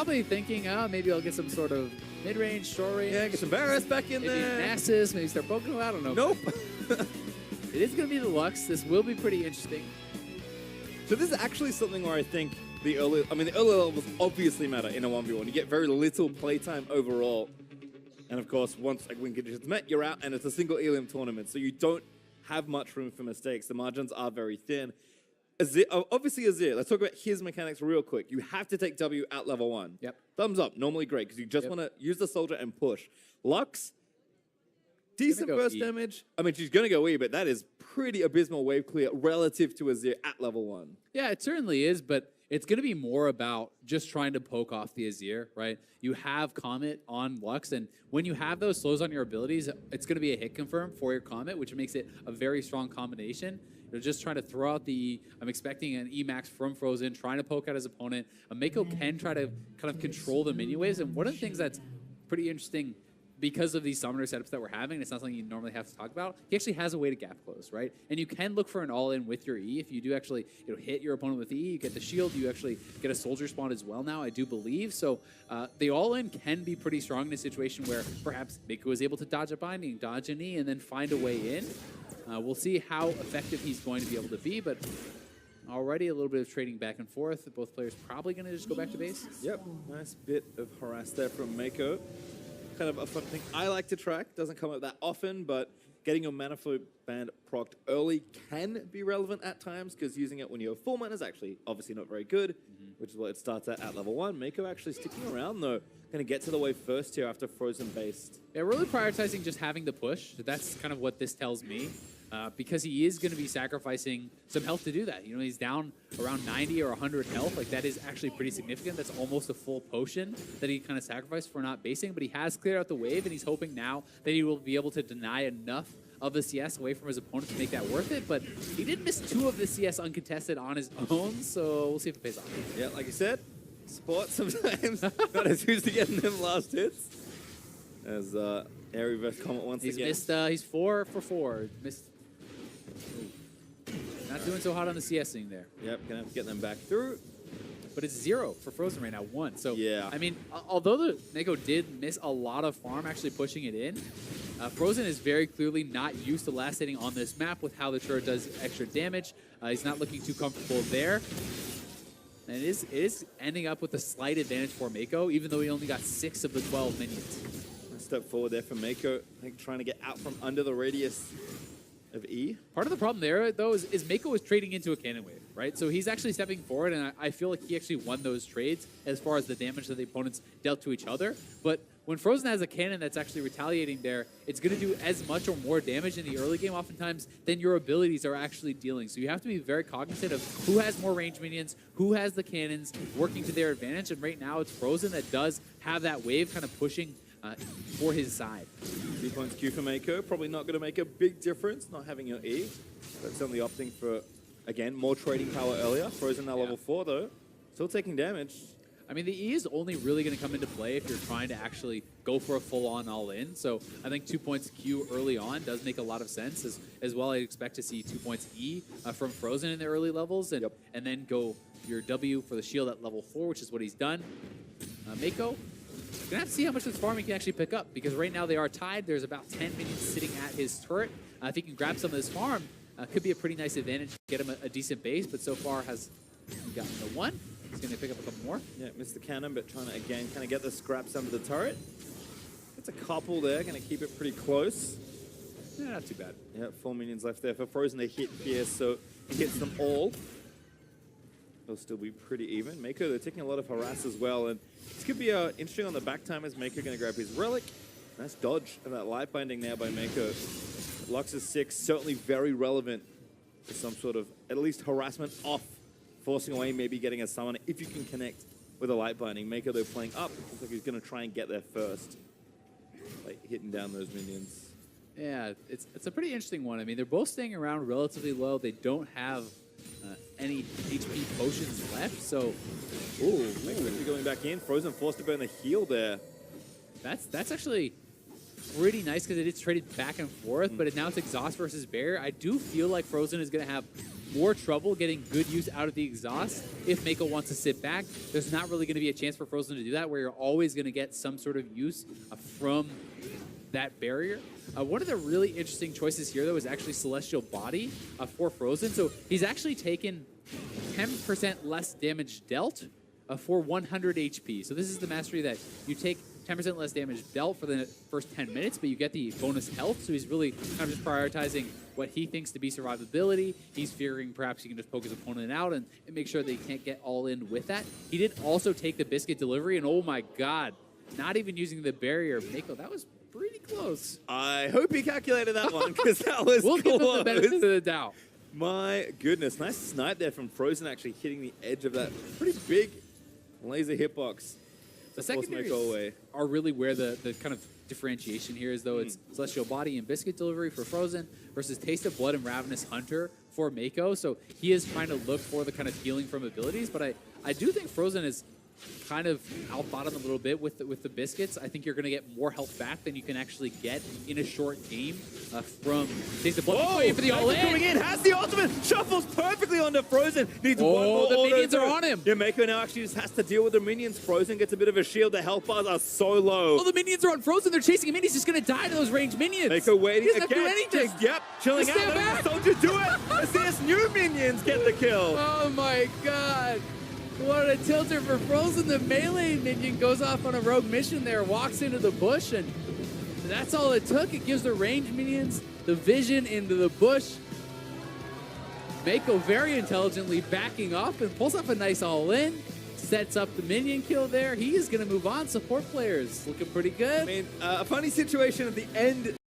probably thinking, oh, maybe I'll get some sort of mid-range, short-range. Yeah, get some Varus back in maybe there. Nasus, maybe start poking him. I don't know. Nope. It is going to be the Lux. This will be pretty interesting. So this is actually something where I think the early levels obviously matter in a 1v1. You get very little playtime overall. And of course, once win conditions met, you're out, and it's a single Ilium tournament. So you don't have much room for mistakes. The margins are very thin. Obviously, Azir, let's talk about his mechanics real quick. You have to take W at level 1. Yep. Thumbs up, normally great, because you just want to use the soldier and push. Lux, decent burst damage. I mean, she's going to go E, but that is pretty abysmal wave clear relative to Azir at level 1. Yeah, it certainly is, but it's going to be more about just trying to poke off the Azir, right? You have Comet on Lux, and when you have those slows on your abilities, it's going to be a hit confirm for your Comet, which makes it a very strong combination. You're just trying to throw out the E. I'm expecting an E-Max from Frozen, trying to poke out his opponent. Meiko can try to kind of control the minion waves, and one of the things that's pretty interesting because of these summoner setups that we're having, it's not something you normally have to talk about, he actually has a way to gap close, right? And you can look for an all-in with your E. If you do actually hit your opponent with E, you get the shield, you actually get a soldier spawn as well now, I do believe. So the all-in can be pretty strong in a situation where perhaps Meiko is able to dodge a binding, dodge an E, and then find a way in. We'll see how effective he's going to be able to be, but already a little bit of trading back and forth. Both players probably going to just go back to base. Yep, nice bit of harass there from Meiko. Kind of a fun thing I like to track. Doesn't come up that often, but getting your mana flow band procced early can be relevant at times, because using it when you have full mana is actually obviously not very good, which is what it starts at level 1. Meiko actually sticking around though. Going to get to the wave first here after Frozen based. Yeah, really prioritizing just having the push. That's kind of what this tells me. Because he is going to be sacrificing some health to do that. You know, he's down around 90 or 100 health. Like, that is actually pretty significant. That's almost a full potion that he kind of sacrificed for not basing. But he has cleared out the wave, and he's hoping now that he will be able to deny enough of the CS away from his opponent to make that worth it. But he did miss 2 of the CS uncontested on his own, so we'll see if it pays off. Yeah, like you said, sport sometimes not as used to getting them last hits. As Airy vs. Comet once again. He's 4 for 4. Missed. Not doing so hot on the CSing there. Yep, gonna have to get them back through. But it's 0 for Frozen right now, 1. So, yeah. I mean, although the Meiko did miss a lot of farm actually pushing it in, Frozen is very clearly not used to last hitting on this map with how the turret does extra damage. He's not looking too comfortable there. And it is ending up with a slight advantage for Meiko, even though he only got 6 of the 12 minions. A step forward there for Meiko. I think trying to get out from under the radius of E. Part of the problem there, though, is Meiko is trading into a cannon wave, right? So he's actually stepping forward, and I feel like he actually won those trades as far as the damage that the opponents dealt to each other. But when Frozen has a cannon that's actually retaliating there, it's going to do as much or more damage in the early game oftentimes than your abilities are actually dealing. So you have to be very cognizant of who has more range minions, who has the cannons working to their advantage. And right now it's Frozen that does have that wave kind of pushing for his side. 3 points Q for Meiko. Probably not going to make a big difference not having your E. But certainly opting for, again, more trading power earlier. Frozen now level 4 though. Still taking damage. I mean, the E is only really going to come into play if you're trying to actually go for a full-on all-in. So I think 2 points Q early on does make a lot of sense. As well, I expect to see 2 points E from Frozen in the early levels, and then go your W for the shield at level 4, which is what he's done. Meiko, you're going to have to see how much of this farm he can actually pick up, because right now they are tied. There's about 10 minions sitting at his turret. If he can grab some of this farm, could be a pretty nice advantage to get him a decent base, but so far has gotten the 1. He's going to pick up a couple more. Yeah, missed the cannon, but trying to, again, kind of get the scraps under the turret. It's a couple there, going to keep it pretty close. Yeah, not too bad. Yeah, 4 minions left there for Frozen to hit here, so he hits them all. They'll still be pretty even. Meiko, they're taking a lot of harass as well, and this could be interesting on the back time as Meiko going to grab his relic. Nice dodge of that light binding there by Meiko. Lux is 6, certainly very relevant for some sort of, at least harassment off. Forcing away, maybe getting a summon if you can connect with a light binding. Meiko, though, playing up. Looks like he's going to try and get there first. Like hitting down those minions. Yeah, it's a pretty interesting one. I mean, they're both staying around relatively low. They don't have any HP potions left, so... Ooh, Meiko going back in. Frozen forced to burn the heal there. That's actually pretty nice because it is traded back and forth, but now it's exhaust versus barrier. I do feel like Frozen is going to have more trouble getting good use out of the exhaust if Meiko wants to sit back. There's not really going to be a chance for Frozen to do that, where you're always going to get some sort of use from that barrier. One of the really interesting choices here, though, is actually Celestial Body for Frozen. So he's actually taken 10% less damage dealt for 100 HP. So this is the mastery that you take 10% less damage dealt for the first 10 minutes, but you get the bonus health. So he's really kind of just prioritizing what he thinks to be survivability. He's figuring perhaps he can just poke his opponent out and make sure that he can't get all in with that. He did also take the biscuit delivery, and oh my god, not even using the barrier. Meiko, that was pretty close. I hope he calculated that one, because that was We'll close. give him the benefit of the doubt. My goodness, nice snipe there from Frozen, actually hitting the edge of that pretty big laser hitbox. The Force secondaries Meiko away. are really where the kind of differentiation here is, though. It's Celestial Body and Biscuit Delivery for Frozen versus Taste of Blood and Ravenous Hunter for Meiko. So he is trying to look for the kind of healing from abilities, but I do think Frozen is kind of out-bottomed a little bit with the biscuits. I think you're going to get more health back than you can actually get in a short game from Taste of Blood. Whoa! Waiting for the all-in. Coming in, has the ultimate, shuffles perfectly onto Frozen. Needs one more the auto minions are throw. on him. Yeah, Meiko now actually just has to deal with the minions. Frozen gets a bit of a shield. The health bars are so low. Oh, the minions are on Frozen. They're chasing him in. He's just going to die to those ranged minions. Meiko waiting He doesn't again. have to do anything. Just, yep, chilling Just out. stand Let back. the soldier do it. As these new minions get the kill. Oh my god. What a tilter for Frozen. The melee minion goes off on a rogue mission there, walks into the bush, and that's all it took. It gives the ranged minions the vision into the bush. Meiko very intelligently backing off and pulls off a nice all-in. Sets up the minion kill there. He is going to move on. Support players looking pretty good. I mean, a funny situation at the end